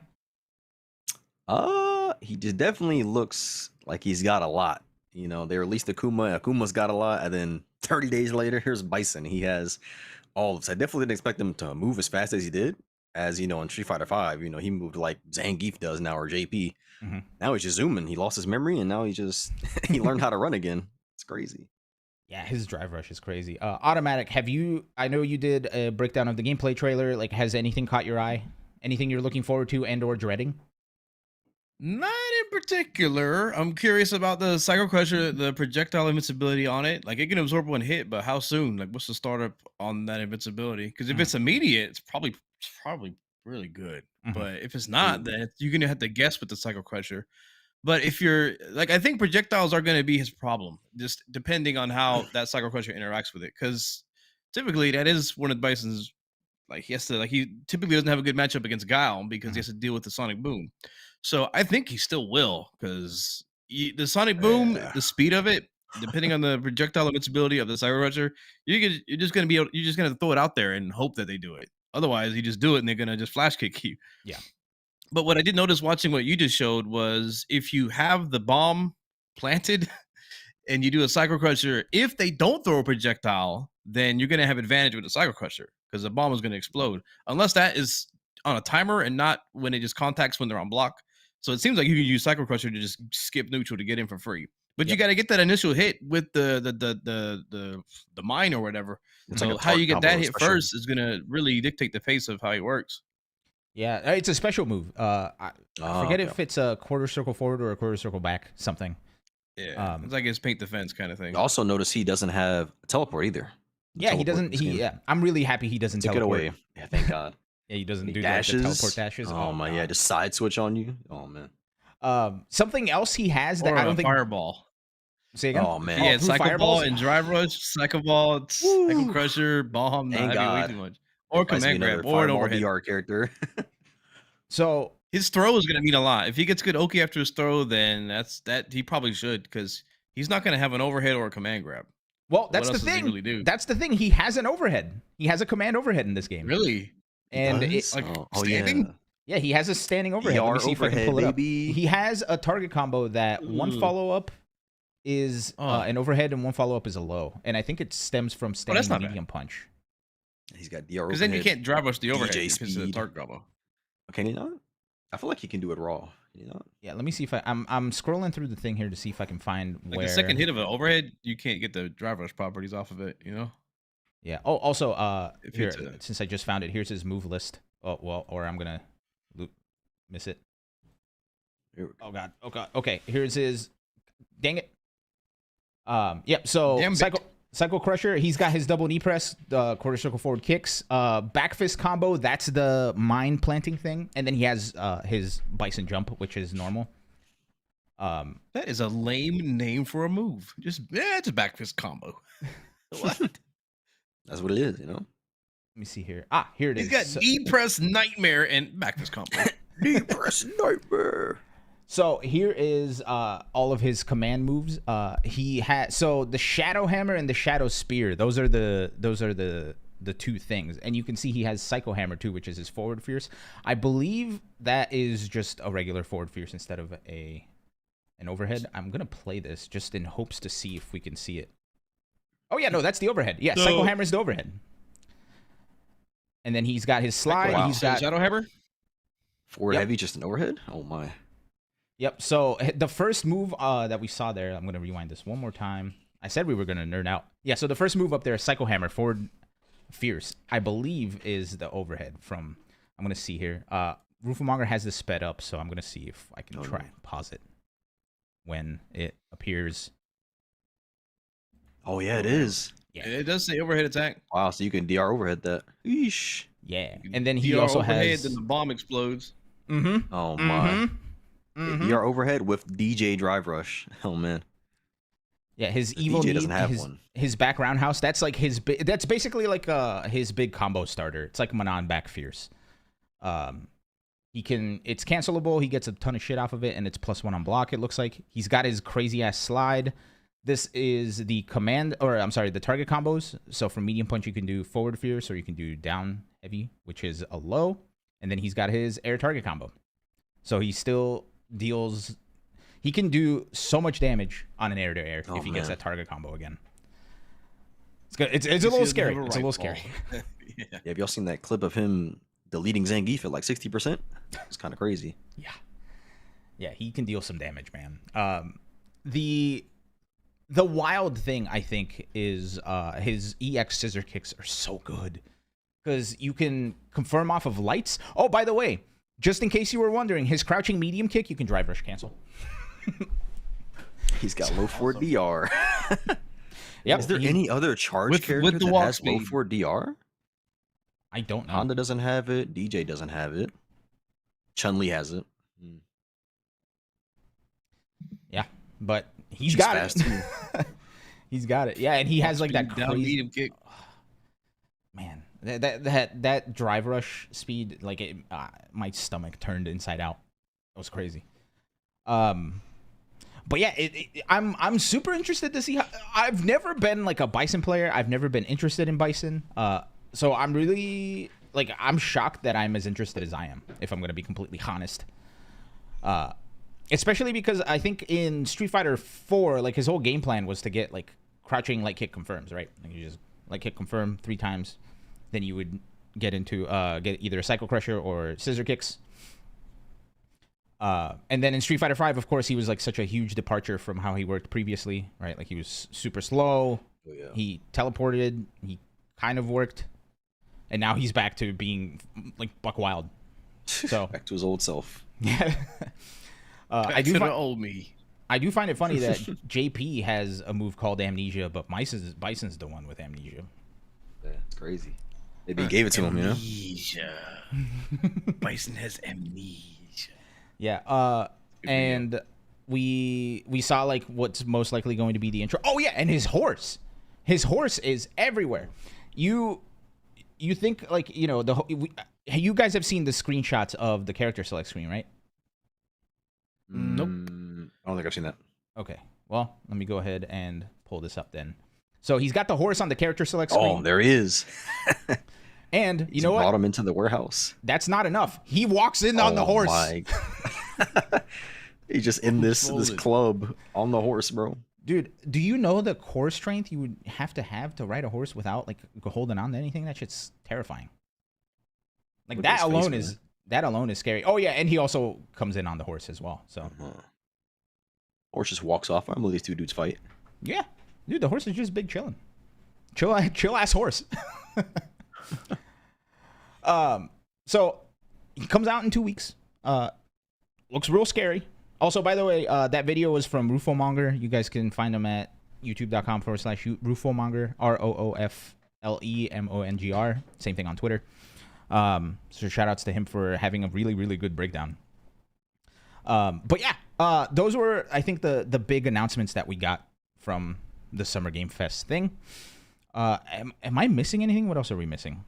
He just definitely looks like he's got a lot. You know, they released Akuma. Akuma's got a lot, and then 30 days later, here's Bison. He has all of this. I definitely didn't expect him to move as fast as he did. As you know, in Street Fighter 5, you know, he moved like Zangief does now, or JP. Mm-hmm. Now he's just zooming. He lost his memory, and now he he learned how to run again. It's crazy. Yeah, his drive rush is crazy. Automatic, I know you did a breakdown of the gameplay trailer. Like, has anything caught your eye? Anything you're looking forward to and/or dreading? Not in particular. I'm curious about the Psycho Crusher, the projectile invincibility on it. Like, it can absorb one hit, but how soon? Like, what's the startup on that invincibility? Because if it's immediate, it's probably really good. But if it's not, then you're gonna have to guess with the Psycho Crusher. But if you're like, I think projectiles are going to be his problem, just depending on how that Psycho Crusher interacts with it. Because typically that is one of Bison's, like, he typically doesn't have a good matchup against Guile because he has to deal with the Sonic Boom. So I think he still will, because the Sonic Boom, the speed of it, depending on the projectile invincibility of the Psycho Crusher, you're just going to throw it out there and hope that they do it. Otherwise, you just do it and they're going to just flash kick you. Yeah. But what I did notice watching what you just showed was if you have the bomb planted and you do a Psycho Crusher, if they don't throw a projectile, then you're going to have advantage with the Psycho Crusher because the bomb is going to explode. Unless that is on a timer and not when it just contacts when they're on block. So it seems like you can use Psycho Crusher to just skip neutral to get in for free. But you got to get that initial hit with the mine or whatever. It's so like how you get that hit first is going to really dictate the pace of how it works. Yeah, it's a special move. I forget if it's a quarter circle forward or a quarter circle back, something. Yeah, it's like his paint defense kind of thing. You also notice he doesn't have a teleport either. Yeah, he doesn't. Yeah, I'm really happy he doesn't Took teleport. it away. Yeah, thank God. Yeah, he doesn't do dashes. the teleport dashes. Oh my, yeah, just side switch on you. Oh man. Something else he has that Or I don't think. Fireball. Say again. Oh man. Yeah, Psycho Ball fireballs? and Drive Rush, Psycho Ball, Psycho Crusher, Bomb. Thank That'd be way God. too much. Or Reminds me Command another Grab, or an Fireball overhead. DR character. So His throw is gonna mean a lot. If he gets good Oki after his throw, then that he probably should, because he's not gonna have an overhead or a command grab. well, that's What the else does he thing. really do? That's the thing. He has an overhead. He has a command overhead in this game. Really? And Does? like, oh standing? yeah. yeah, he has a standing overhead. Let me see if I can overhead, pull it up. baby. He has a target combo that one Ooh. follow up is Oh. an overhead and one follow up is a low, and I think it stems from standing that's not bad. medium punch. He's got DR Because then you overhead. can't Drive Rush the overhead DJ because of the speed. target combo. Can he not? I feel like he can do it raw. Can he not? Yeah, let me see if I'm scrolling through the thing here to see if I can find Like where the second hit of an overhead, you can't get the Drive Rush properties off of it, you know? Yeah. Oh, also, If here, it's a- since I just found it, here's his move list. Oh well, or I'm gonna miss it. Here we go. Oh god. Oh god. Okay, here's his. Dang it. Yep. So Damn bit. Psycho Crusher. He's got his double knee press, quarter circle forward kicks, back fist combo. That's the mine planting thing, and then he has his bison jump, which is normal. That is a lame name for a move. It's a back fist combo. What? That's what it is, you know? Let me see here. Ah, here it is. He's got So- knee press nightmare and back fist combo. Depress nightmare. So here is all of his command moves. He had the Shadow Hammer and the Shadow Spear. Those are the two things, and you can see he has Psycho Hammer too, which is his forward fierce. I believe that is just a regular forward fierce instead of an overhead. I'm gonna play this just in hopes to see if we can see it. Oh yeah, no, that's the overhead. Yeah, Psycho Hammer is the overhead. And then he's got his slide. Wow. He's got Shadow Hammer? Forward Yep. heavy, just an overhead? Oh my. Yep. So the first move that we saw there, I'm going to rewind this one more time. I said we were going to nerd out. Yeah, so the first move up there, Psycho Hammer, forward fierce, I believe is the overhead from, I'm going to see here. Roofamonger has this sped up, so I'm going to see if I can try and pause it when it appears. Oh yeah, it is. Yeah. It does say overhead attack. Wow, so you can DR overhead that. Eesh. Yeah. And then he DR also overhead, has... then the bomb explodes. Mm-hmm. Oh my. Mm-hmm. DR overhead with DJ drive rush. Oh man. Yeah, his The evil DJ knee, doesn't have his, one. his back roundhouse. That's like that's basically like his big combo starter. It's like Manon back fierce. It's cancelable. He gets a ton of shit off of it, and it's +1 on block. It looks like he's got his crazy ass slide. This is the the target combos. So from medium punch, you can do forward fierce, or you can do down heavy, which is a low, and then he's got his air target combo. So he still deals. He can do so much damage on an air-to-air if he gets man. that target combo again. It's good. It's a little scary. It's a little scary. Yeah. Yeah, have y'all seen that clip of him deleting Zangief at like 60%? It's kind of crazy. Yeah, he can deal some damage, man. The wild thing I think is his EX scissor kicks are so good because you can confirm off of lights. Oh, by the way, just in case you were wondering, his crouching medium kick you can drive rush cancel. He's got low forward DR. Yep. Is there any other charge With character the that walk has low speed. forward DR? I don't know. Honda doesn't have it. DJ doesn't have it. Chun-Li has it. Yeah, but he's She's got fast, it. He's got it. Yeah, and he has like that Down crazy medium kick. man. That drive rush speed, like my stomach turned inside out. It was crazy. But yeah, I'm super interested to see how. I've never been like a Bison player. I've never been interested in Bison. So I'm really I'm shocked that I'm as interested as I am. If I'm gonna be completely honest. Especially because I think in Street Fighter 4, like his whole game plan was to get like crouching light kick confirms, right? Like you just light kick confirm 3 times, then you would get into get either a Psycho Crusher or scissor kicks. And then in Street Fighter 5, of course, he was like such a huge departure from how he worked previously, right? Like he was super slow. Oh, yeah. He teleported. He kind of worked, and now he's back to being like buck wild. So Back to his old self. yeah. I do the old me. I do find it funny that JP has a move called Amnesia, but Bison's the one with Amnesia. Yeah, it's crazy. Maybe gave it to him, you know? Amnesia. Bison has amnesia. Yeah. And we saw like what's most likely going to be the intro. Oh yeah, and his horse. His horse is everywhere. You think like, you know, you guys have seen the screenshots of the character select screen, right? Nope. I don't think I've seen that. Okay. Well, let me go ahead and pull this up then. So he's got the horse on the character select screen. Oh, there he is. And you know what? Brought him into the warehouse. That's not enough. He walks in on the horse. He's just in this club on the horse, bro. Dude, do you know the core strength you would have to ride a horse without like holding on to anything? That shit's terrifying. Like Look at that his face, alone man. is scary. Oh yeah, and he also comes in on the horse as well. So Horse just walks off. I'm gonna let these two dudes fight. yeah, dude, the horse is just big chilling. Chill ass horse. So he comes out in 2 weeks. Looks real scary. Also, by the way, that video was from Rufomonger. You guys can find him at youtube.com/Rufomonger, ROOFLEMONGR. Same thing on Twitter. So shout outs to him for having a really, really good breakdown. But yeah, those were, I think, the big announcements that we got from the Summer Game Fest thing. Am I missing anything? What else are we missing?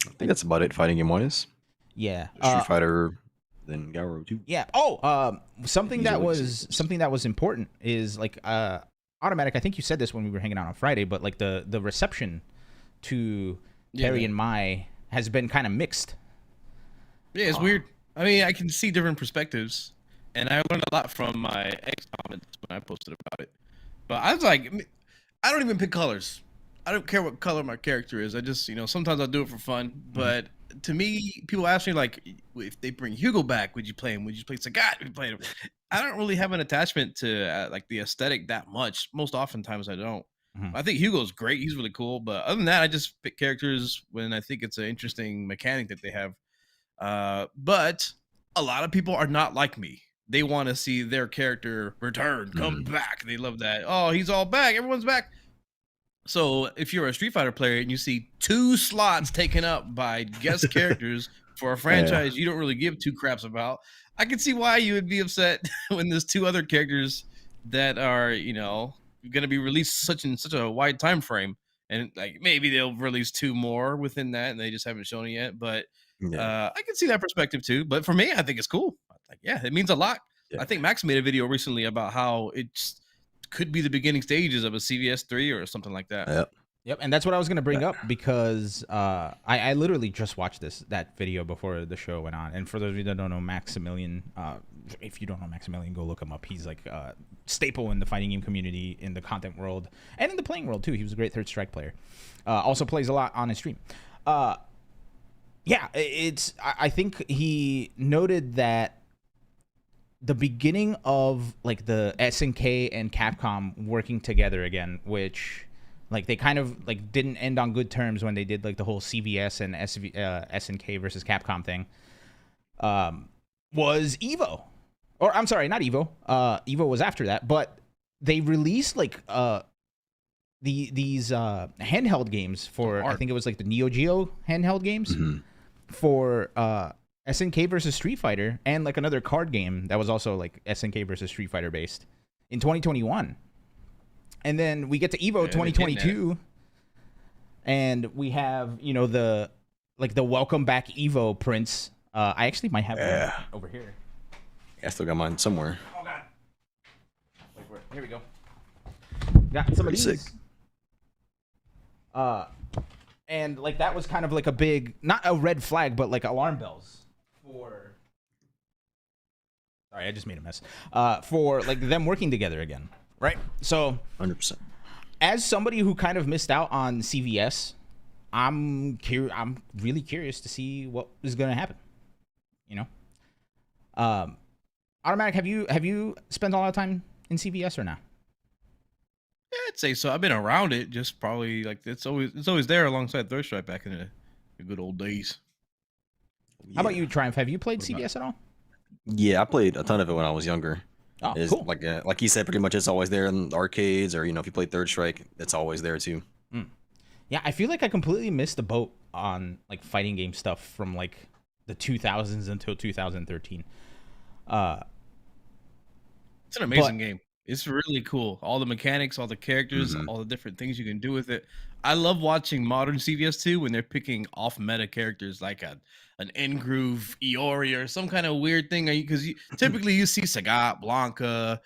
I think that's about it. Fighting game wise. Yeah. Street Fighter, then Garo 2. Yeah. Something that was important is like Automatic. I think you said this when we were hanging out on Friday, but like the reception to Terry and Mai has been kind of mixed. Yeah, it's weird. I mean, I can see different perspectives, and I learned a lot from my ex comments when I posted about it. But I was like, I don't even pick colors. I don't care what color my character is. I just, sometimes I'll do it for fun. But to me, people ask me, like, if they bring Hugo back, would you play him? Would you play Sagat? Would you play him? I don't really have an attachment to, like, the aesthetic that much. Most oftentimes I don't. I think Hugo's great. He's really cool. But other than that, I just pick characters when I think it's an interesting mechanic that they have. But a lot of people are not like me. They want to see their character return, come back. They love that. Oh, he's all back. Everyone's back. So if you're a Street Fighter player and you see 2 slots taken up by guest characters for a franchise you don't really give 2 craps about, I can see why you would be upset when there's 2 other characters that are, going to be released in such a wide time frame. And like maybe they'll release 2 more within that and they just haven't shown it yet. But I can see that perspective too. But for me, I think it's cool. Like, yeah, it means a lot. Yeah. I think Max made a video recently about how it's could be the beginning stages of a CVS 3 or something like that. Yep, and that's what I was going to bring up because I literally just watched that video before the show went on. And for those of you that don't know Maximilian, if you don't know Maximilian, go look him up. He's like a staple in the fighting game community, in the content world, and in the playing world too. He was a great Third Strike player. Also plays a lot on his stream. Yeah, I think he noted that the beginning of like the SNK and Capcom working together again, which like they kind of like didn't end on good terms when they did like the whole CVS and SNK versus Capcom thing, was Evo. Or I'm sorry, not Evo. Evo was after that, but they released like these handheld games for I think it was like the Neo Geo handheld games for SNK versus Street Fighter, and like another card game that was also like SNK versus Street Fighter based in 2021. And then we get to Evo 2022 and we have, the welcome back Evo prints. I actually might have one over here. Yeah, I still got mine somewhere. Oh god. Wait, here we go. Got some of these. Sick. And like that was kind of like a big, not a red flag, but like alarm bells for. Sorry, I just made a mess. For like them working together again, right? So 100%. As somebody who kind of missed out on CVS, I'm really curious to see what is going to happen. Automatic, have you spent a lot of time in CVS or not? Yeah, I'd say so. I've been around it, just probably like it's always there alongside Third Strike back in the The good old days. How about Yeah. you, Triumph? Have you played What about- CVS at all? Yeah, I played a ton of it when I was younger. Oh, It's cool. like he said, pretty much it's always there in the arcades, or if you play Third Strike, it's always there too. Yeah, I feel like I completely missed the boat on like fighting game stuff from like the 2000s until 2013. It's an amazing game. It's really cool. All the mechanics, all the characters, Mhm. all the different things you can do with it. I love watching modern CVS2 when they're picking off meta characters like an N-Groove, Iori, or some kind of weird thing. Because typically you see Sagat, Blanca,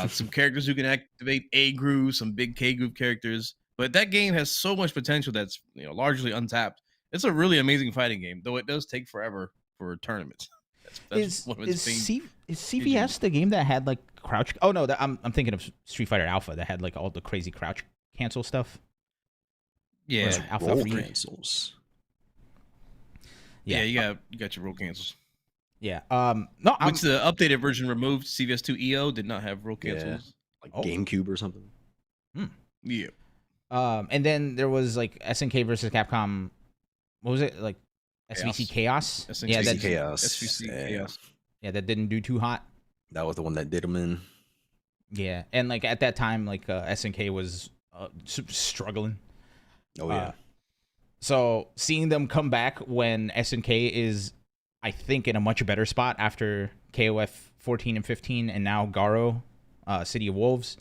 some characters who can activate A-Groove, some big K-Groove characters. But that game has so much potential that's largely untapped. It's a really amazing fighting game, though it does take forever for tournaments. That's one of its Is CVS the game that had like crouch? Oh no, I'm thinking of Street Fighter Alpha that had like all the crazy crouch cancel stuff. Yeah. Or Alpha Roll 3. cancels. Yeah, you got your roll cancels. Yeah. No, Which the updated version removed. CVS2 EO did not have roll Yeah. cancels. Like Oh. GameCube or something. Yeah. And then there was like SNK versus Capcom. What was it like? SVC Chaos. SNK Yeah, SVC that Chaos. SVC Yeah. Chaos. yeah that didn't do too hot. That was the one that did them in. Yeah, and like at that time, like SNK was struggling. Oh yeah. So seeing them come back when SNK is, I think, in a much better spot after KOF 14 and 15, and now Garo, City of Wolves.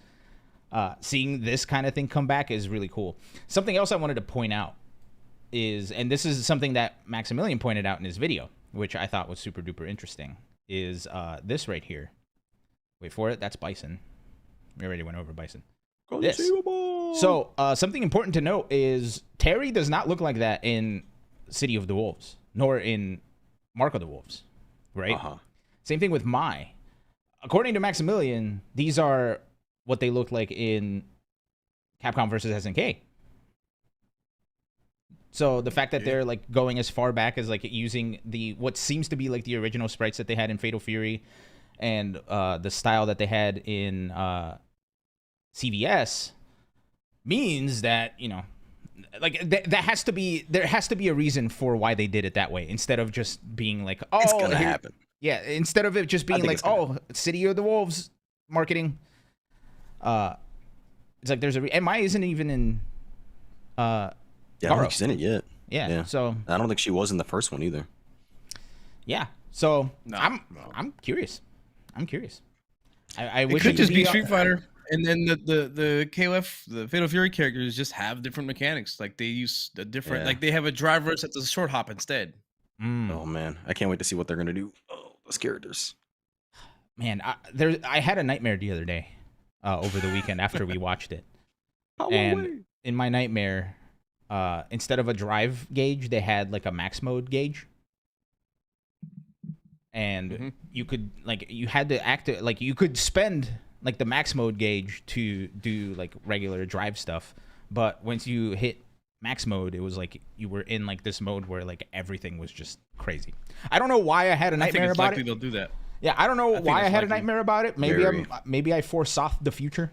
Seeing this kind of thing come back is really cool. Something else I wanted to point out is, and this is something that Maximilian pointed out in his video, which I thought was super duper interesting, is this right here. Wait for it. That's Bison. We already went over Bison. This. So something important to note is Terry does not look like that in City of the Wolves, nor in Mark of the Wolves, right? Uh-huh. Same thing with Mai. According to Maximilian, these are what they look like in Capcom versus SNK. So the fact that they're like going as far back as like using what seems to be like the original sprites that they had in Fatal Fury, and the style that they had in CVS means that like there has to be a reason for why they did it that way, instead of just being like, oh, It's gonna happen. Yeah, instead of it just being think like, it's gonna oh, City of the Wolves marketing. It's like there's and Maya isn't even in Yeah, I don't Garo. think she's in it yet. Yeah, Yeah. so I don't think she was in the first one either. yeah, so No, I'm curious. I It wish could just be on- Street Fighter, and then the KOF, the Fatal Fury characters just have different mechanics. Like they use the different, Yeah. like they have a driver that's a short hop instead. Mm. Oh man, I can't wait to see what they're gonna do. Oh, those characters. Man, I had a nightmare the other day, over the weekend after we watched it. In my nightmare, instead of a drive gauge, they had like a max mode gauge, and Mhm. you could you had to you could spend like the max mode gauge to do like regular drive stuff, but once you hit max mode, it was like you were in like this mode where like everything was just crazy. I don't know why I had a I think nightmare it's about likely it. they'll do that. Yeah, I don't know think why I it's had a likely. nightmare about it. Maybe Very. maybe I foresaw the future.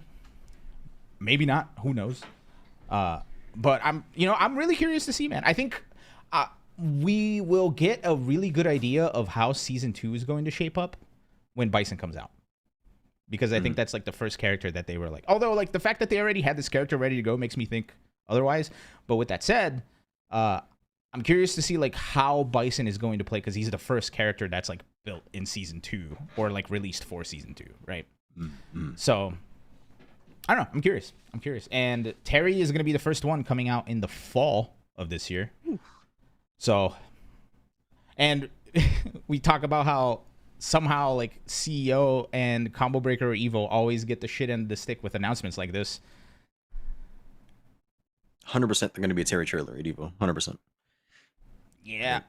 Maybe not. Who knows? But I'm really curious to see, man. I think we will get a really good idea of how season 2 is going to shape up when Bison comes out, because I think that's like the first character that they were like. Although like the fact that they already had this character ready to go makes me think otherwise. But with that said, I'm curious to see like how Bison is going to play, because he's the first character that's like built in season 2 or like released for season 2, right? So I don't know. I'm curious. And Terry is going to be the first one coming out in the fall of this year. So, and we talk about how somehow like CEO and Combo Breaker or Evo always get the shit end of the stick with announcements like this. 100% they're gonna be a Terry trailer at Evo. 100%. Yeah.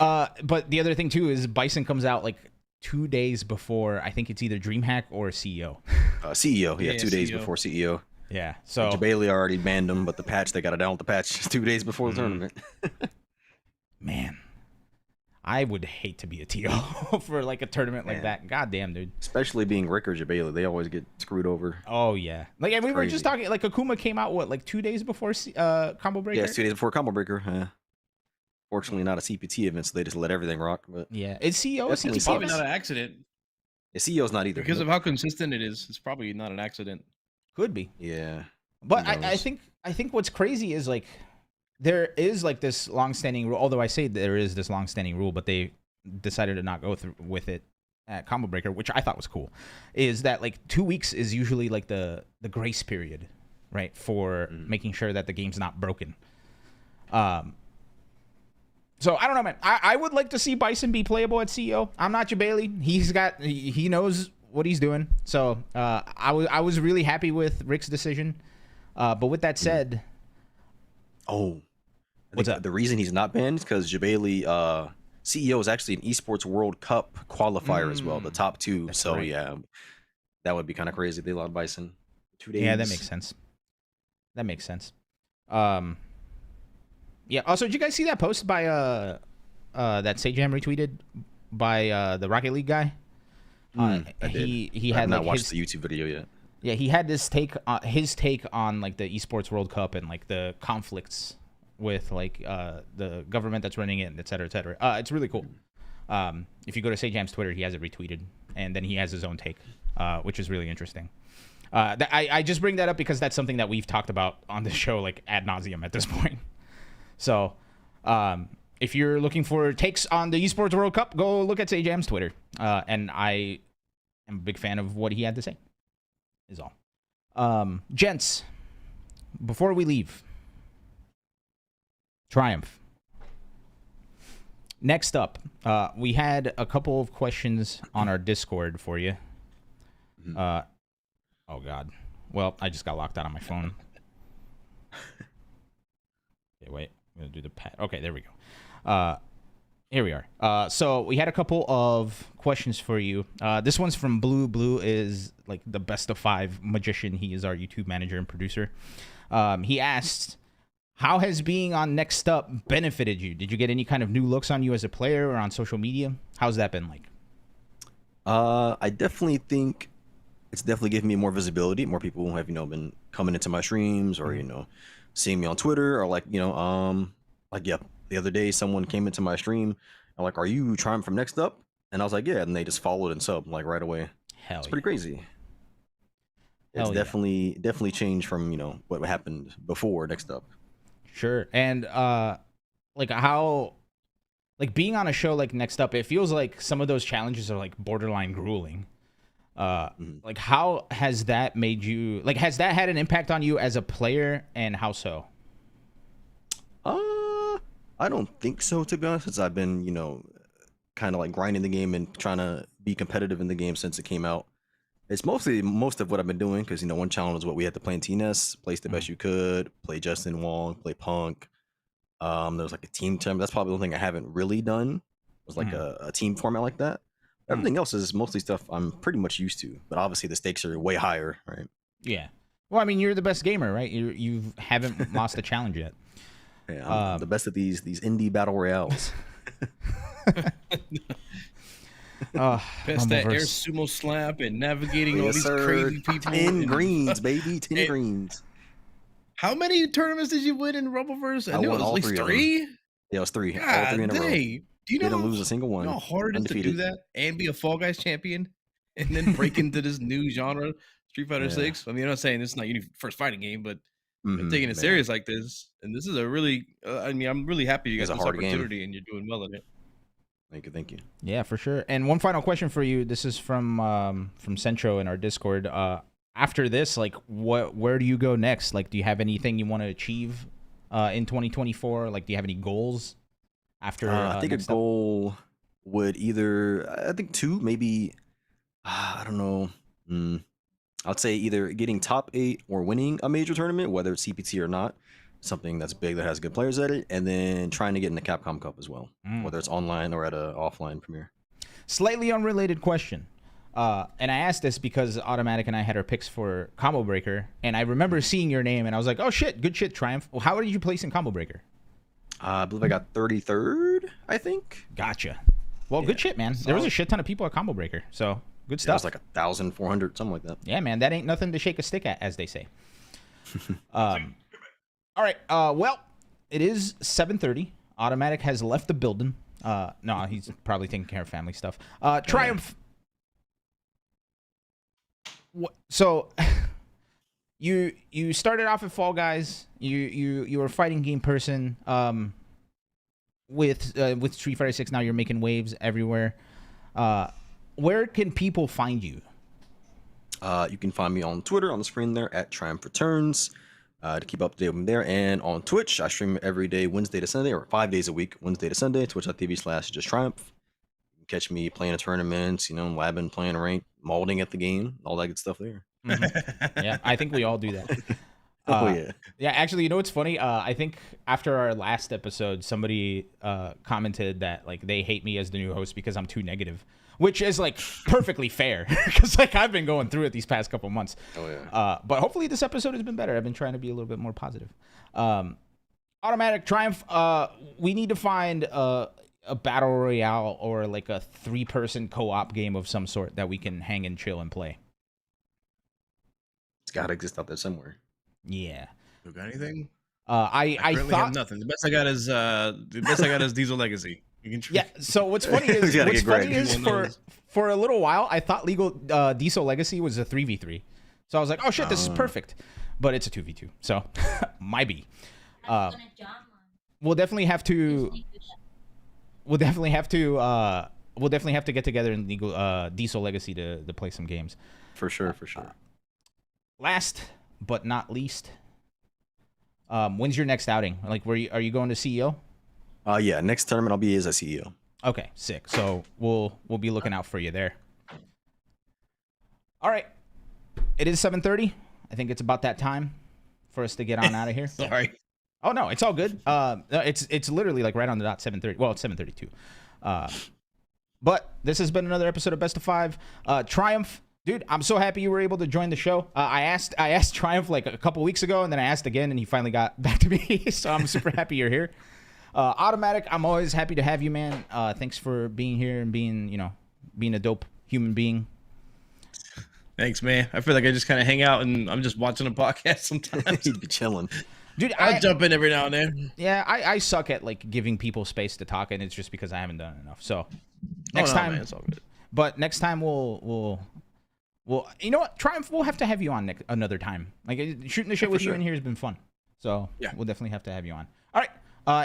But the other thing too is Bison comes out like 2 days before, I think it's either DreamHack or CEO. CEO, yeah, Yeah, 2 days CEO. before CEO. Yeah. So Jabali already banned him, but the patch, they got it down with the patch 2 days before the tournament. man, I would hate to be a TO for like a tournament like Man. that. God damn, dude. Especially being Rick or Jabali, they always get screwed over. Oh yeah. Like, and we were just Crazy. talking, like Akuma came out what, like 2 days before Combo Breaker? Yeah, it's 2 days before Combo Breaker. Fortunately, not a CPT event, so they just let everything rock. But Yeah, is CEO a Definitely It's CPT? probably event? not an accident the CEO's not either. because of how consistent it is. It's probably not an accident. Could be. Yeah. But Who I knows? think what's crazy is like there is like this long-standing rule. Although I say there is this long-standing rule, but they decided to not go through with it at Combo Breaker, which I thought was cool. Is that like 2 weeks is usually like the grace period, right, for making sure that the game's not broken. So I don't know, man. I would like to see Bison be playable at CEO. I'm not Jabali. He knows what he's doing. So I was really happy with Rick's decision. But with that said, Oh, What's up? The reason he's not banned is because Jabali, CEO is actually an esports World Cup qualifier as well, the top two. That's So right. yeah, that would be kind of crazy. They allowed Bison 2 days. yeah, that makes sense. That makes sense. Yeah. Also, did you guys see that post by that Sageham retweeted by the Rocket League guy? I did. He I have had not like watched his, the YouTube video yet. yeah, he had this take his take on like the esports World Cup and like the conflicts with like the government that's running it, et cetera, et cetera. It's really cool. If you go to Sageham's Twitter, he has it retweeted, and then he has his own take, which is really interesting. I just bring that up because that's something that we've talked about on the show like ad nauseum at this point. So, if you're looking for takes on the esports World Cup, go look at Sageham's Twitter. And I am a big fan of what he had to say. Is all. Gents, before we leave, Triumph. Next up, we had a couple of questions on our Discord for you. Oh God. Well, I just got locked out on my phone. Okay, wait. I'm gonna do the pad. Okay, there we go. Here we are. So we had a couple of questions for you. This one's from Blue. Blue is like the best of 5 magician. He is our YouTube manager and producer. He asked, how has being on Next Up benefited you? Did you get any kind of new looks on you as a player or on social media? How's that been like? I definitely think it's definitely given me more visibility. More people have, been coming into my streams or, seeing me on Twitter or like, the other day someone came into my stream and like, are you Triumph from Next Up? And I was like, yeah. And they just followed and subbed like right away. Hell It's pretty crazy. Hell It's yeah. definitely changed from, what happened before Next Up. Sure. And like how like being on a show like Next Up, it feels like some of those challenges are like borderline grueling. Like how has that made you like has that had an impact on you as a player and how so? I don't think so, to be honest, since I've been, kind of like grinding the game and trying to be competitive in the game since it came out. It's mostly most of what I've been doing because, one challenge was what we had to play in TNS, place the best you could, play Justin Wong, play Punk. There was like a team term. That's probably the only thing I haven't really done. Was like a team format like that. Everything else is mostly stuff I'm pretty much used to, but obviously the stakes are way higher, right? Yeah. Well, I mean, you're the best gamer, right? You haven't lost a challenge yet. Yeah, I'm the best at these indie battle royales. Best at air Rumbleverse. sumo slap and navigating all Yes, these sir. crazy people. 10 and- greens, baby. 10 Hey, greens. How many tournaments did you win in Rumbleverse? I I knew it won was at all least 3 of them. 3. Yeah, it was 3. all God 3 in a row. dang. Do you know Didn't how, lose a single one. you know how hard it is to do Undefeated. that and be a Fall Guys champion and then break into this new genre, Street Fighter Yeah. 6? I mean, I'm not saying this is not your first fighting game, but Mhm, taking it man. serious like this, and this is a really, I'm really happy you It's got a this hard game. opportunity and you're doing well at it. Thank you. Yeah, for sure. And one final question for you. This is from Centro in our Discord. After this, like, where do you go next? Like, do you have anything you want to achieve in 2024? Like, do you have any goals after? I think a Next Up? goal would either, I think 2, maybe, I don't know. I'd say either getting top 8 or winning a major tournament, whether it's CPT or not, something that's big that has good players at it, and then trying to get in the Capcom Cup as well, whether it's online or at a offline premiere. Slightly unrelated question. And I asked this because Automatic and I had our picks for Combo Breaker, and I remember seeing your name, and I was like, "Oh shit, good shit, Triumph." Well, how did you place in Combo Breaker? I believe I got 33rd, I think. Gotcha. Well, Yeah, good shit, man. There was a solid. shit ton of people at Combo Breaker, so good That stuff. was like 1,400, something like that. Yeah, man, that ain't nothing to shake a stick at, as they say. All right. Well, it is 7:30. Automatic has left the building. No, he's probably taking care of family stuff. Triumph. So you started off at Fall Guys. You were a fighting game person. With Street Fighter 6, now you're making waves everywhere. Where can people find you? You can find me on Twitter on the screen there at Triumph Returns. To keep up to date with me there, and on Twitch I stream every day Wednesday to Sunday, or 5 days a week Wednesday to Sunday. Twitch.tv/JustTriumph. You can catch me playing a tournament, labbing, playing rank, molding at the game, all that good stuff there. Yeah, I think we all do that. Oh yeah. Yeah, actually, you know what's funny? I think after our last episode, somebody commented that like they hate me as the new host because I'm too negative, which is like perfectly fair because like I've been going through it these past couple months. Oh yeah. But hopefully this episode has been better. I've been trying to be a little bit more positive. Automatic Triumph. We need to find a battle royale or like a 3-person co-op game of some sort that we can hang and chill and play. It's got to exist out there somewhere. Yeah. You got anything? I currently thought have nothing. The best I got is Diesel Legacy. You can yeah. So what's funny is You gotta get Greg. for a little while I thought Diesel Legacy was a 3v3. So I was like, oh shit, this is perfect. But it's a 2v2. So might be. We'll definitely have to. We'll definitely have to get together in Diesel Legacy to play some games. For sure, for sure. Last but not least, when's your next outing? Like, are you going to CEO? Yeah, next tournament I'll be as a CEO. Okay, sick. So we'll be looking out for you there. All right, it is 7:30. I think it's about that time for us to get on out of here. Sorry. Oh no, it's all good. It's literally like right on the dot 7:30. Well, it's 7:32. But this has been another episode of Best of 5. Triumph. Dude, I'm so happy you were able to join the show. I asked Triumph like a couple weeks ago, and then I asked again, and he finally got back to me. So I'm super happy you're here. Automatic, I'm always happy to have you, man. Thanks for being here and being a dope human being. Thanks, man. I feel like I just kind of hang out and I'm just watching a podcast sometimes. He'd be chilling. Dude, I jump in every now and then. Yeah, I suck at like giving people space to talk, and it's just because I haven't done enough. So next time, man, it's all good. But next time we'll you know what, Triumph, we'll have to have you on another time. Like shooting the shit with you in here has been fun. So yeah, we'll definitely have to have you on. All right.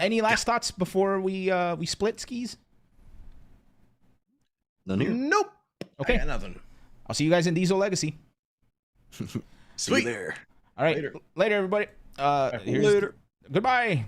Any last thoughts before we split skis? None here. Nope. Okay. I got nothing. I'll see you guys in Diesel Legacy. See you there. All right. Later everybody. Later. Goodbye.